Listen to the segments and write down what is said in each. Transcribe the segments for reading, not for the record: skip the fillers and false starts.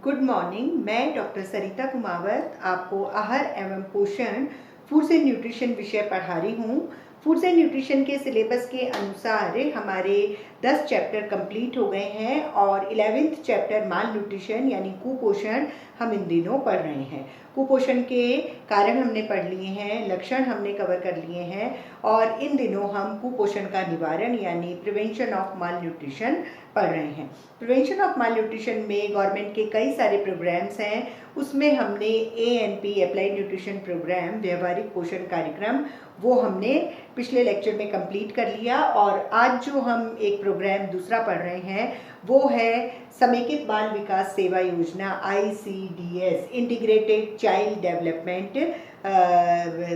Good morning. मैं doctor सरिता कुमावत आपको आहार एवं पोषण फूड्स एंड न्यूट्रिशन विषय पढ़ा रही हूँ। फूड्स एंड न्यूट्रिशन के सिलेबस के अनुसार हमारे 10 चैप्टर कंप्लीट हो गए हैं और 11th चैप्टर माल न्यूट्रिशन यानी कुपोषण हम इन दिनों पढ़ रहे हैं। कुपोषण के कारण हमने पढ़ लिए हैं, लक्षण हमने कवर कर लिए हैं और इन दिनों हम कुपोषण का निवारण यानी प्रिवेंशन ऑफ माल न्यूट्रिशन पढ़ रहे हैं। प्रिवेंशन ऑफ माल न्यूट्रिशन में गवर्नमेंट के कई सारे प्रोग्राम्स हैं। उसमें हमने ANP अप्लाइड न्यूट्रिशन प्रोग्राम व्यवहारिक पोषण कार्यक्रम वो हमने पिछले लेक्चर में कंप्लीट कर लिया और आज जो हम एक प्रोग्राम दूसरा पढ़ रहे हैं वो है समेकित बाल विकास सेवा योजना ICDS integrated child development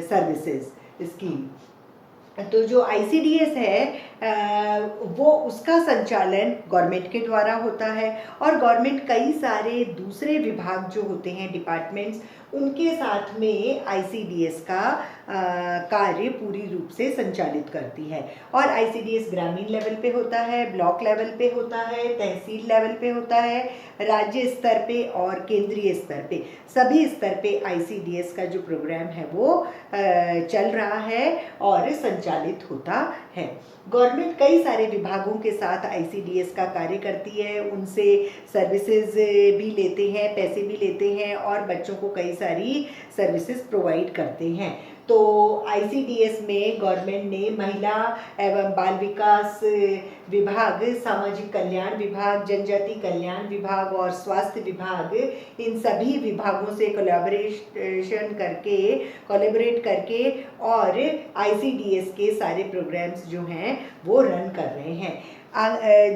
services scheme. तो जो ICDS है वो उसका संचालन गवर्नमेंट के द्वारा होता है और गवर्नमेंट कई सारे दूसरे विभाग जो होते हैं डिपार्टमेंट्स उनके साथ में ICDS का कार्य पूरी रूप से संचालित करती है। और ICDS ग्रामीण लेवल पे होता है, ब्लॉक लेवल पे होता है, तहसील लेवल पे होता है, राज्य स्तर पे और केंद्रीय स्तर पे, सभी स्तर पे ICDS का जो प्रोग्राम है वो चल रहा है और संचालित होता है। गवर्नमेंट कई सारे विभागों के साथ ICDS का कार्य करती है, उनसे सर्विसेज भी लेते हैं, पैसे भी लेते हैं और बच्चों को कई सारी सर्विसेज प्रोवाइड करते हैं। तो ICDS में गवर्नमेंट ने महिला एवं बाल विकास विभाग, सामाजिक कल्याण विभाग, जनजाति कल्याण विभाग और स्वास्थ्य विभाग, इन सभी विभागों से कोलैबोरेट करके और ICDS के सारे प्रोग्राम्स जो हैं वो रन कर रहे हैं।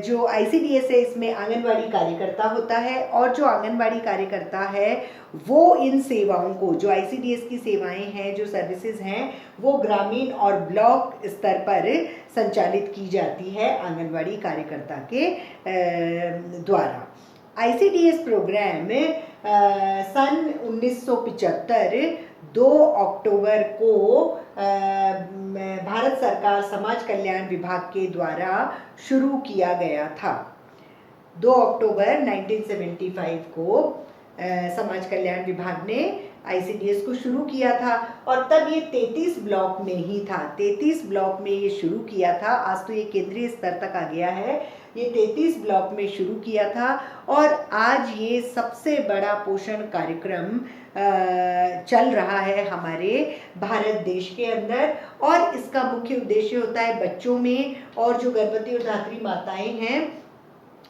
जो ICDS है इसमें आंगनवाड़ी कार्यकर्ता होता है और जो आंगनवाड़ी कार्यकर्ता है वो इन सेवाओं को, जो ICDS की सेवाएं हैं, जो सर्विसेज हैं, वो ग्रामीण और ब्लॉक स्तर पर संचालित की जाती है आंगनवाड़ी कार्यकर्ता के द्वारा। ICDS प्रोग्राम सन 1975 2 अक्टूबर को भारत सरकार समाज कल्याण विभाग के द्वारा शुरू किया गया था। 2 अक्टूबर 1975 को समाज कल्याण विभाग ने ICDS को शुरू किया था और तब ये 33 ब्लॉक में ही था। 33 ब्लॉक में ये शुरू किया था। आज तो ये केंद्रीय स्तर तक आ गया है। ये 33 ब्लॉक में शुरू किया था और आज ये सबसे बड़ा पोषण कार्यक्रम चल रहा है हमारे भारत देश के अंदर और इसका मुख्य उद्देश्य होता है बच्चों में और जो गर्भवती और धात्री माताएं हैं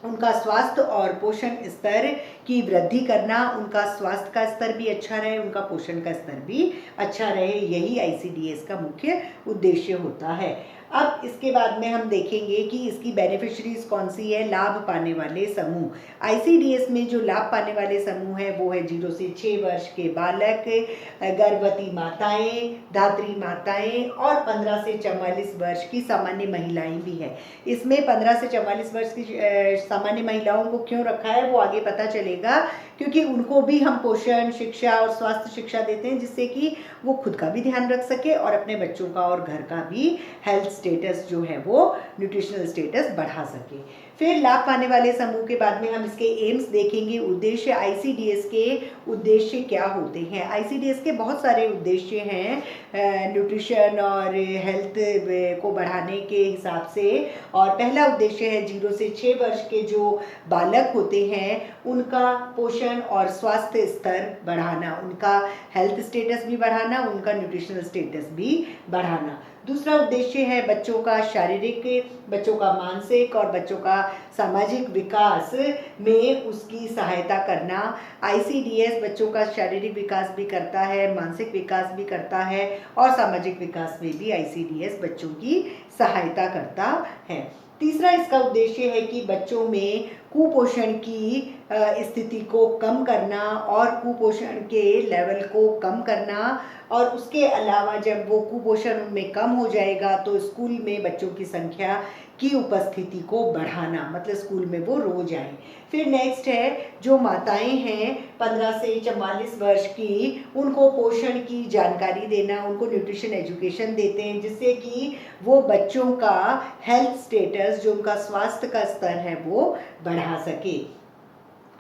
उनका स्वास्थ्य और पोषण स्तर की वृद्धि करना, उनका स्वास्थ्य का स्तर भी अच्छा रहे, उनका पोषण का स्तर भी अच्छा रहे, यही ICDS का मुख्य उद्देश्य होता है। अब इसके बाद में हम देखेंगे कि इसकी बेनिफिशरीज कौन सी है, लाभ पाने वाले समूह। ICDS में जो लाभ पाने वाले समूह है वो है 0 से 6 वर्ष के बालक, गर्भवती माताएं, धात्री माताएं और 15 से 44 वर्ष की सामान्य महिलाएं भी है। इसमें 15 से 44 वर्ष की सामान्य महिलाओं को क्यों रखा है वो आगे पता चलेगा, क्योंकि उनको भी हम पोषण शिक्षा और स्वास्थ्य शिक्षा देते हैं जिससे कि वो खुद का भी ध्यान रख सके और अपने बच्चों का और घर का भी हेल्थ स्टेटस जो है वो न्यूट्रिशनल स्टेटस बढ़ा सके। फिर लाभ पाने वाले समूह के बाद में हम इसके एम्स देखेंगे, उद्देश्य। ICDS के उद्देश्य क्या होते हैं? ICDS के बहुत सारे उद्देश्य हैं न्यूट्रिशन और हेल्थ को बढ़ाने के हिसाब से। और पहला उद्देश्य है 0 से 6 वर्ष के जो बालक होते हैं उनका पोषण और स्वास्थ्य स्तर बढ़ाना, उनका हेल्थ स्टेटस भी बढ़ाना, उनका न्यूट्रिशनल स्टेटस भी बढ़ाना। दूसरा उद्देश्य है बच्चों का शारीरिक, बच्चों का मानसिक और बच्चों का सामाजिक विकास में उसकी सहायता करना। ICDS बच्चों का शारीरिक विकास भी करता है, मानसिक विकास भी करता है और सामाजिक विकास में भी ICDS बच्चों की सहायता करता है। तीसरा इसका उद्देश्य है कि बच्चों में कुपोषण की स्थिति को कम करना और कुपोषण के लेवल को कम करना और उसके अलावा जब वो कुपोषण उनमें कम हो जाएगा तो स्कूल में बच्चों की संख्या की उपस्थिति को बढ़ाना, मतलब स्कूल में वो रोज आए। फिर नेक्स्ट है जो माताएं हैं 15 से 44 वर्ष की, उनको पोषण की जानकारी देना, उनको न्यूट्रिशन एजुकेशन देते हैं जिससे कि वो बच्चों का हेल्थ स्टेटस, जो उनका स्वास्थ्य का स्तर है वो बढ़ा सके।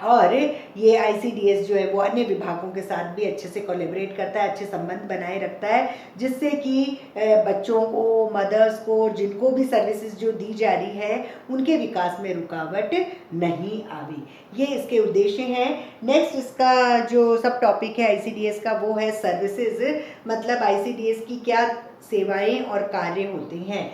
और ये ICDS जो है वो अन्य विभागों के साथ भी अच्छे से कोलैबोरेट करता है, अच्छे संबंध बनाए रखता है, जिससे कि बच्चों को, मदर्स को, जिनको भी सर्विसेज जो दी जा रही है उनके विकास में रुकावट नहीं आवी। ये इसके उद्देश्य हैं। नेक्स्ट इसका जो सब टॉपिक है ICDS का वो है सर्विसेज, मतलब ICDS की क्या सेवाएं और कार्य होते हैं।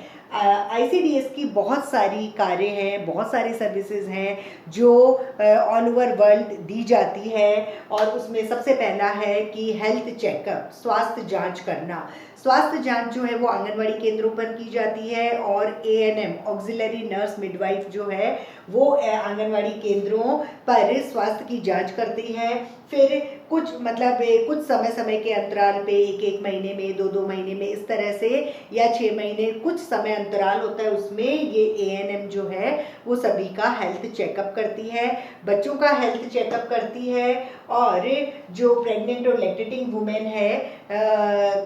ICDS की बहुत सारी कार्य हैं, बहुत सारी सर्विसेज हैं जो ऑल ओवर वर्ल्ड दी जाती है, और उसमें सबसे पहला है कि हेल्थ चेकअप, स्वास्थ्य जांच करना। स्वास्थ्य जांच जो है वो आंगनवाड़ी केंद्रों पर की जाती है, और ANM ऑक्सिलरी नर्स मिडवाइफ जो है वो आंगनवाड़ी केंद्रों पर स्वास्थ्य की जांच करती है। फिर कुछ कुछ समय के अंतराल पे, एक महीने में, दो महीने में, इस तरह से, या 6 महीने, कुछ समय अंतराल होता है उसमें ये ANM जो है वो सभी का हेल्थ चेकअप करती है, बच्चों का हेल्थ चेकअप करती है, और जो प्रेग्नेंट और लैक्टेटिंग वुमेन है,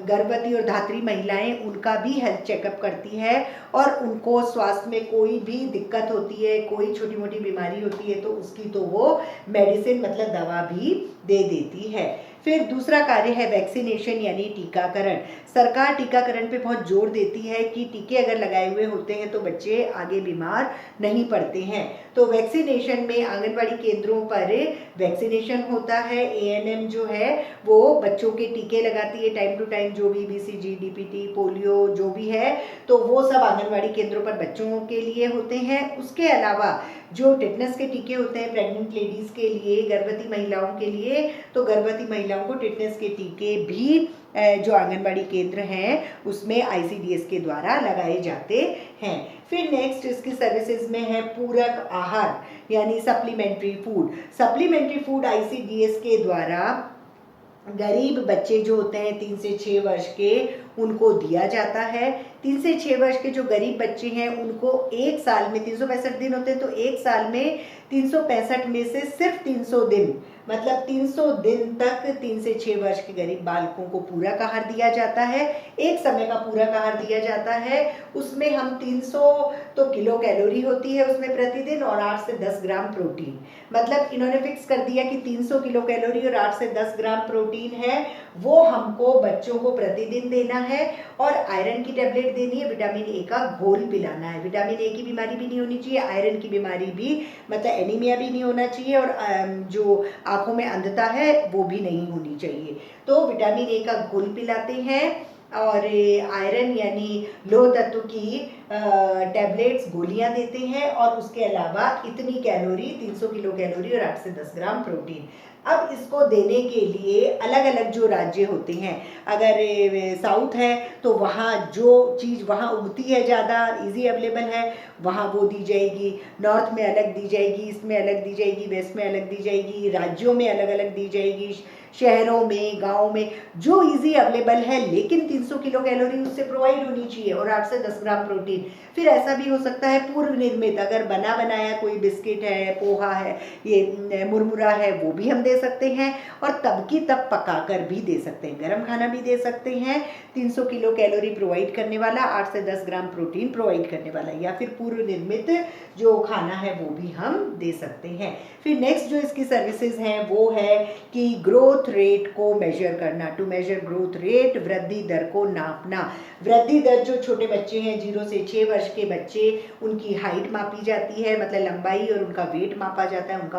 गर्भवती और धात्री महिलाएं, उनका भी हेल्थ चेकअप करती है, और उनको स्वास्थ्य में कोई भी दिक्कत होती है, कोई छोटी मोटी बीमारी होती है तो उसकी तो वो मेडिसिन मतलब दवा भी दे देती है। फिर दूसरा कार्य है वैक्सीनेशन यानी टीकाकरण। सरकार टीकाकरण पे बहुत जोर देती है कि टीके अगर लगाए हुए होते हैं तो बच्चे आगे बीमार नहीं पड़ते हैं। तो वैक्सीनेशन में आंगनवाड़ी केंद्रों पर वैक्सीनेशन होता है। ANM जो है वो बच्चों के टीके लगाती है टाइम टू टाइम, जो भी BCG, DPT, पोलियो जो भी है, तो वो सब आंगनवाड़ी केंद्रों पर बच्चों के लिए होते हैं। उसके अलावा जो टिटनेस के टीके होते हैं प्रेग्नेंट लेडीज़ के लिए, गर्भवती महिलाओं के लिए, तो गर्भवती महिलाओं को टिटनेस के टीके भी जो आंगनबाड़ी केंद्र हैं उसमें ICDS के द्वारा लगाए जाते हैं। फिर नेक्स्ट इसकी सर्विसेज में है पूरक आहार यानी supplementary food. Supplementary food ICDS के द्वारा गरीब बच्चे जो होते हैं 3 से 6 वर्ष के, उनको दिया जाता है। 3 से 6 वर्ष के जो गरीब बच्चे हैं उनको एक साल में 365 दिन होते हैं, तो एक साल में 365 में से सिर्फ 300 दिन, मतलब 300 दिन तक 3 से 6 वर्ष के गरीब बालकों को पूरक आहार दिया जाता है। एक समय का पूरक आहार दिया जाता है, उसमें हम 300 तो किलो कैलोरी होती है उसमें प्रतिदिन, और 8 से 10 ग्राम प्रोटीन, मतलब इन्होंने फिक्स कर दिया कि 300 किलो कैलोरी और 8 से 10 ग्राम प्रोटीन है, वो हमको बच्चों को प्रतिदिन देना है। और आयरन की टेबलेट देनी है, विटामिन ए का घोल पिलाना है। विटामिन ए की बीमारी भी नहीं होनी चाहिए, आयरन की बीमारी भी, मतलब एनीमिया भी नहीं होना चाहिए, और जो आंखों में अंधता है वो भी नहीं होनी चाहिए। तो विटामिन ए का घोल पिलाते हैं, और आयरन यानी लोह तत्व की टैबलेट्स, गोलियां देते हैं, और उसके अलावा इतनी कैलोरी, 300 किलो कैलोरी और 8 से 10 ग्राम प्रोटीन। अब इसको देने के लिए अलग अलग जो राज्य होते हैं, अगर साउथ है तो वहाँ जो चीज़ वहाँ उगती है ज़्यादा, इजी अवेलेबल है, वहाँ वो दी जाएगी। नॉर्थ में अलग दी जाएगी, ईस्ट में अलग दी जाएगी, वेस्ट में अलग दी जाएगी, राज्यों में अलग अलग दी जाएगी, शहरों में, गाँव में, जो इजी अवेलेबल है, लेकिन 300 किलो कैलोरी उससे प्रोवाइड होनी चाहिए, और 8 से 10 ग्राम प्रोटीन। फिर ऐसा भी हो सकता है पूर्व निर्मित, अगर बना बनाया कोई बिस्किट है, पोहा है, ये मुरमुरा है, वो भी हम दे सकते हैं, और तब की तब पका कर भी दे सकते हैं, गरम खाना भी दे सकते हैं। 300 किलो कैलोरी प्रोवाइड करने वाला, 8 से 10 ग्राम प्रोटीन प्रोवाइड करने वाला, या फिर पूर्व निर्मित जो खाना है वो भी हम दे सकते हैं। फिर नेक्स्ट जो इसकी सर्विसेज हैं वो है कि ग्रोथ रेट को मेजर करना, टू मेजर ग्रोथ रेट, वृद्धि दर को नापना। वृद्धि दर, जो छोटे बच्चे हैं 0 से 6 वर्ष के बच्चे, उनकी हाइट मापी जाती है, मतलब लंबाई, और उनका वेट मापा जाता है, उनका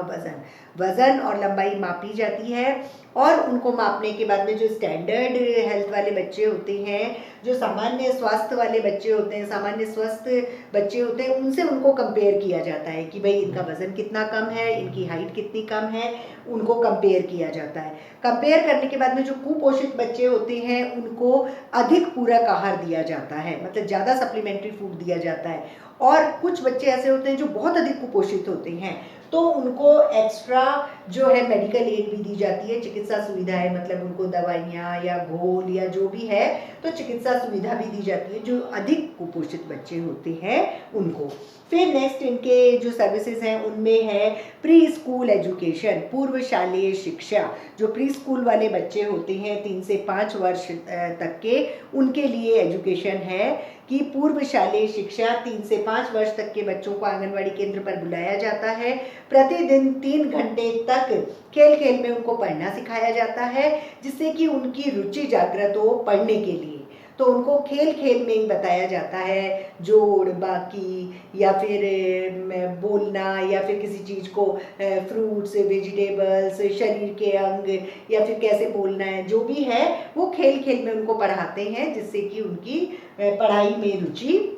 वजन और लंबाई मापी जाती है। और उनको मापने के बाद में जो स्टैंडर्ड हेल्थ वाले बच्चे होते हैं, जो सामान्य स्वास्थ्य वाले बच्चे होते हैं, सामान्य स्वस्थ बच्चे होते हैं, उनसे उनको कंपेयर किया जाता है कि भाई इनका वजन कितना कम है, इनकी हाइट कितनी कम है, उनको कंपेयर किया जाता है। कंपेयर करने के बाद में जो कुपोषित बच्चे होते हैं उनको अधिक पूरक आहार दिया जाता है, मतलब ज़्यादा सप्लीमेंट्री फूड दिया जाता है। और कुछ बच्चे ऐसे होते हैं जो बहुत अधिक कुपोषित होते हैं, तो उनको एक्स्ट्रा जो है मेडिकल एड भी दी जाती है, चिकित्सा सुविधाएं, मतलब उनको दवाइयाँ या घोल या जो भी है, तो चिकित्सा सुविधा भी दी जाती है जो अधिक कुपोषित बच्चे होते हैं उनको। फिर नेक्स्ट इनके जो सर्विसेज हैं उनमें है प्री स्कूल एजुकेशन, पूर्व शालेय शिक्षा। जो प्री स्कूल वाले बच्चे होते हैं 3 से 5 वर्ष तक के, उनके लिए एजुकेशन है कि पूर्व शालेय शिक्षा 3 से 5 वर्ष तक के बच्चों को आंगनवाड़ी केंद्र पर बुलाया जाता है। प्रतिदिन 3 घंटे तक खेल खेल में उनको पढ़ना सिखाया जाता है, जिससे कि उनकी रुचि जागृत हो पढ़ने के लिए। तो उनको खेल खेल में ही बताया जाता है, जोड़ बाकी या फिर बोलना या फिर किसी चीज़ को फ्रूट्स, वेजिटेबल्स, शरीर के अंग या फिर कैसे बोलना है, जो भी है वो खेल खेल में उनको पढ़ाते हैं, जिससे कि उनकी पढ़ाई में रुचि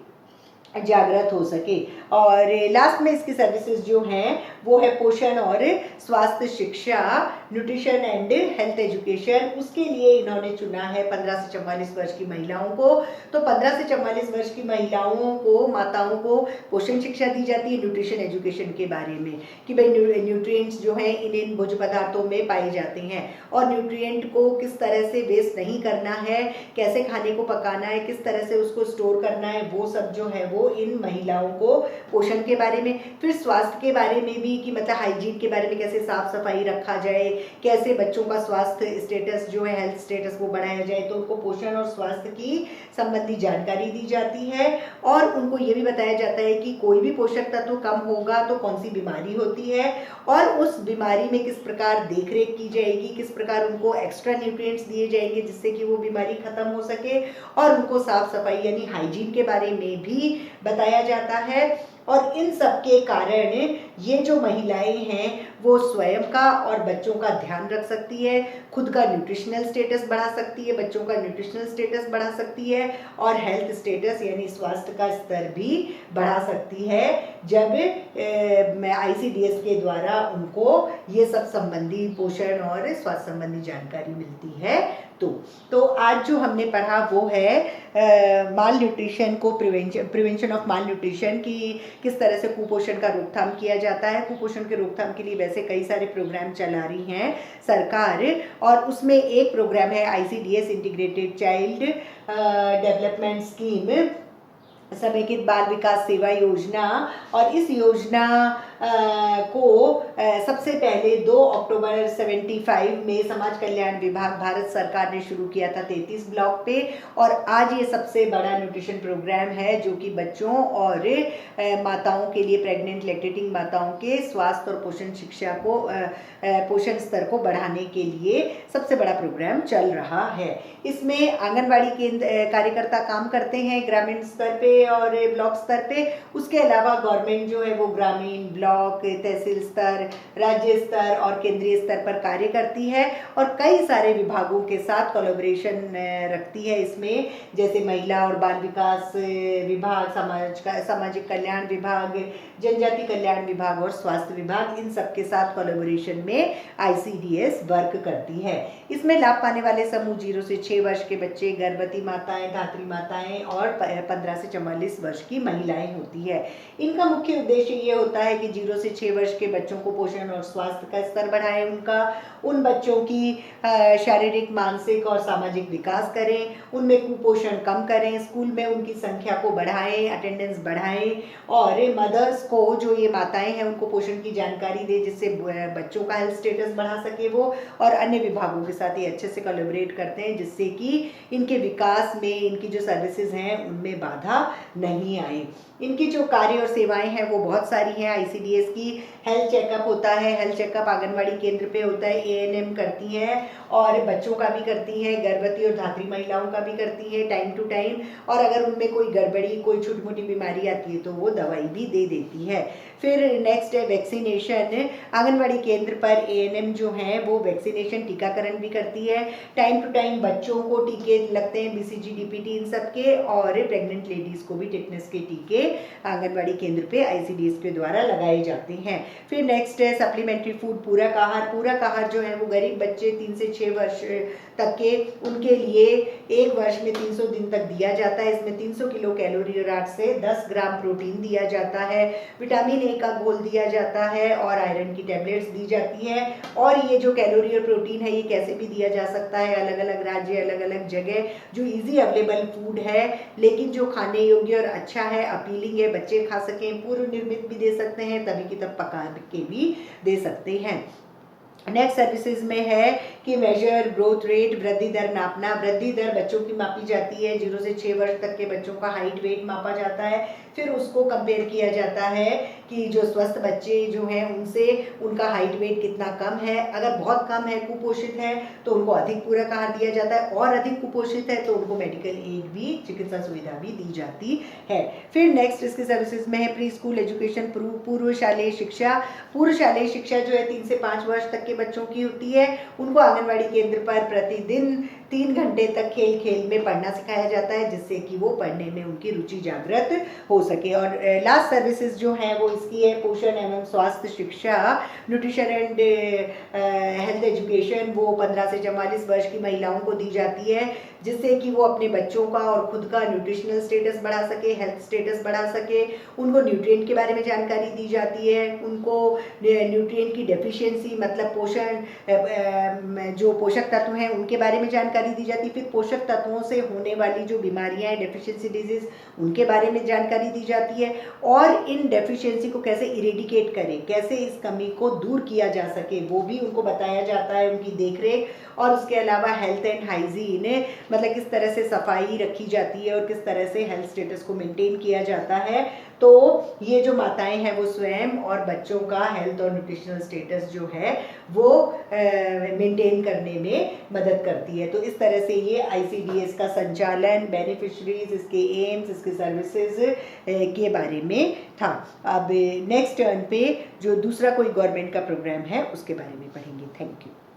जागृत हो सके। और लास्ट में इसकी सर्विसेज जो हैं वो है पोषण और स्वास्थ्य शिक्षा, न्यूट्रिशन एंड हेल्थ एजुकेशन। उसके लिए इन्होंने चुना है 15 से 44 वर्ष की महिलाओं को। तो 15 से 44 वर्ष की महिलाओं को, माताओं को पोषण शिक्षा दी जाती है न्यूट्रिशन एजुकेशन के बारे में, कि भाई न्यूट्रिएंट्स जो हैं इन भोज्य पदार्थों में पाए जाते हैं और न्यूट्रिएंट को किस तरह से वेस्ट नहीं करना है, कैसे खाने को पकाना है, किस तरह से उसको स्टोर करना है, वो सब जो है वो इन महिलाओं को पोषण के बारे में। फिर स्वास्थ्य के बारे में भी, कि मतलब हाइजीन के बारे में, कैसे साफ सफाई रखा जाए, कैसे बच्चों का स्वास्थ्य स्टेटस जो है, हेल्थ स्टेटस वो बढ़ाया जाए। तो उनको पोषण और स्वास्थ्य की संबंधी जानकारी दी जाती है और उनको ये भी बताया जाता है कि कोई भी पोषक तत्व कम होगा तो कौन सी बीमारी होती है और उस बीमारी में किस प्रकार देखरेख की जाएगी, किस प्रकार उनको एक्स्ट्रा न्यूट्रिएंट्स दिए जाएंगे जिससे कि वो बीमारी खत्म हो सके। और उनको साफ सफाई यानी हाइजीन के बारे में भी बताया जाता है। और इन सब के कारण ये जो महिलाएं हैं वो स्वयं का और बच्चों का ध्यान रख सकती है, खुद का न्यूट्रिशनल स्टेटस बढ़ा सकती है, बच्चों का न्यूट्रिशनल स्टेटस बढ़ा सकती है और हेल्थ स्टेटस यानी स्वास्थ्य का स्तर भी बढ़ा सकती है, जब ICDS के द्वारा उनको ये सब संबंधी पोषण और स्वास्थ्य संबंधी जानकारी मिलती है। तो आज जो हमने पढ़ा वो है माल न्यूट्रिशन को, प्रिवेंशन ऑफ माल न्यूट्रिशन, की किस तरह से कुपोषण का रोकथाम किया जाता है। कुपोषण के रोकथाम के लिए वैसे कई सारे प्रोग्राम चला रही हैं सरकार, और उसमें एक प्रोग्राम है ICDS integrated child development scheme, समेकित बाल विकास सेवा योजना। और इस योजना को सबसे पहले 2 अक्टूबर 75 में समाज कल्याण विभाग भारत सरकार ने शुरू किया था 33 ब्लॉक पे। और आज ये सबसे बड़ा न्यूट्रिशन प्रोग्राम है जो कि बच्चों और माताओं के लिए, प्रेग्नेंट लैक्टेटिंग माताओं के स्वास्थ्य और पोषण शिक्षा को, पोषण स्तर को बढ़ाने के लिए सबसे बड़ा प्रोग्राम चल रहा है। इसमें आंगनबाड़ी केंद्र कार्यकर्ता काम करते हैं ग्रामीण स्तर पे और ब्लॉक स्तर पे। उसके अलावा गवर्नमेंट जो है वो ग्रामीण, ब्लॉक, तहसील स्तर, राज्य स्तर और केंद्रीय स्तर पर कार्य करती है और कई सारे विभागों के साथ कोलैबोरेशन रखती है इसमें, जैसे महिला और बाल विकास विभाग, सामाजिक कल्याण विभाग, जनजाति कल्याण विभाग और स्वास्थ्य विभाग। इन सब के साथ कोलैबोरेशन में ICDS वर्क करती है। इसमें लाभ पाने वाले समूह 0 से 6 वर्ष के बच्चे, गर्भवती माताएं, धात्री माताएं और 15 से 44 वर्ष की महिलाएं होती है। इनका मुख्य उद्देश्य ये होता है कि 0 से 6 वर्ष के बच्चों को पोषण और स्वास्थ्य का स्तर बढ़ाएं, उन बच्चों की शारीरिक, मानसिक और सामाजिक विकास करें, उनमें कुपोषण कम करें, स्कूल में उनकी संख्या को बढ़ाएं, अटेंडेंस बढ़ाएं और मदर्स को, जो ये माताएं हैं, उनको पोषण की जानकारी दे जिससे बच्चों का हेल्थ स्टेटस बढ़ा सके वो। और अन्य विभागों के साथ ये अच्छे से कोलैबोरेट करते हैं जिससे कि इनके विकास में, इनकी जो सर्विसेज हैं उनमें बाधा नहीं आए। इनकी जो कार्य और सेवाएं हैं वो बहुत सारी हैं ICDS की। हेल्थ चेकअप होता है, हेल्थ चेकअप आंगनबाड़ी केंद्र पे होता है, ANM करती हैं और बच्चों का भी करती हैं, गर्भवती और धात्री महिलाओं का भी करती हैं टाइम टू टाइम। और अगर उनमें कोई गड़बड़ी, कोई छोटी मोटी बीमारी आती है तो वो दवाई भी दे देती है। फिर नेक्स्ट है वैक्सीनेशन। आंगनबाड़ी केंद्र पर ANM जो हैं वो वैक्सीनेशन, टीकाकरण भी करती है। टाइम टू टाइम बच्चों को टीके लगते हैं, BCG, DPT इन सब के, और प्रेग्नेंट लेडीज़ को भी टेटनस के टीके आंगनबाड़ी केंद्र पे ICDS के द्वारा लगाए जाते हैं। फिर नेक्स्ट है सप्लीमेंट्री फूड, पूरक आहार। पूरक आहार जो है वो गरीब बच्चे 3 से 6 वर्ष तक के, उनके लिए 1 वर्ष में 300 दिन तक दिया जाता है। इसमें 300 किलो कैलोरी और 8 से 10 ग्राम प्रोटीन दिया जाता है, विटामिन A का घोल दिया जाता है और आयरन की टैबलेट्स दी जाती है। और ये जो कैलोरी और प्रोटीन है ये कैसे भी दिया जा सकता है, अलग अलग राज्य, अलग अलग जगह, जो इजी अवेलेबल फूड है लेकिन जो खाने योग्य और अच्छा है, अपीलिंग है, बच्चे खा सकें। पूर्व निर्मित भी दे सकते हैं, तभी की तब पका के भी दे सकते हैं। नेक्स्ट सर्विसेज में है कि मेजर ग्रोथ रेट, वृद्धि दर नापना। वृद्धि दर बच्चों की मापी जाती है, 0 से 6 वर्ष तक के बच्चों का हाइट वेट मापा जाता है, फिर उसको कंपेयर किया जाता है कि जो स्वस्थ बच्चे जो हैं उनसे उनका हाइट वेट कितना कम है। अगर बहुत कम है, कुपोषित है, तो उनको अधिक पूरक आहार दिया जाता है, और अधिक कुपोषित है तो उनको मेडिकल एड भी, चिकित्सा सुविधा भी दी जाती है। फिर नेक्स्ट इसके सर्विसेज में है प्री स्कूल एजुकेशन, पूर्व शालेय शिक्षा। पूर्व शालेय शिक्षा जो है 3 से 5 वर्ष तक के बच्चों की होती है। उनको आंगनवाड़ी केंद्र पर प्रतिदिन 3 घंटे तक खेल खेल में पढ़ना सिखाया जाता है, जिससे कि वो पढ़ने में उनकी रुचि जागृत हो सके। और लास्ट सर्विसेज जो है वो इसकी है पोषण एवं स्वास्थ्य शिक्षा, न्यूट्रिशन एंड हेल्थ एजुकेशन। वो 15 से 44 वर्ष की महिलाओं को दी जाती है, जिससे कि वो अपने बच्चों का और खुद का न्यूट्रिशनल स्टेटस बढ़ा सके, हेल्थ स्टेटस बढ़ा सके। उनको न्यूट्रिएंट के बारे में जानकारी दी जाती है, उनको न्यूट्रिएंट की डेफिशिएंसी मतलब पोषण जो पोषक तत्व हैं उनके बारे में जानकारी दी जाती है। फिर पोषक तत्वों से होने वाली जो बीमारियां हैं, डेफिशिएंसी डिजीज, उनके बारे में जानकारी दी जाती है, और इन डेफिशिएंसी को कैसे इरेडिकेट करें, कैसे इस कमी को दूर किया जा सके, वो भी उनको बताया जाता है, उनकी देखरेख। और उसके अलावा हेल्थ एंड हाइजीन, मतलब किस तरह से सफाई रखी जाती है और किस तरह से हेल्थ स्टेटस को मेंटेन किया जाता है। तो ये जो माताएं हैं वो स्वयं और बच्चों का हेल्थ और न्यूट्रिशनल स्टेटस जो है वो मेंटेन करने में मदद करती है। तो इस तरह से ये ICDS का संचालन, बेनिफिशरीज, इसके एम्स, इसके सर्विसेज के बारे में था। अब नेक्स्ट टर्न पे जो दूसरा कोई गवर्नमेंट का प्रोग्राम है उसके बारे में पढ़ेंगे। Thank you.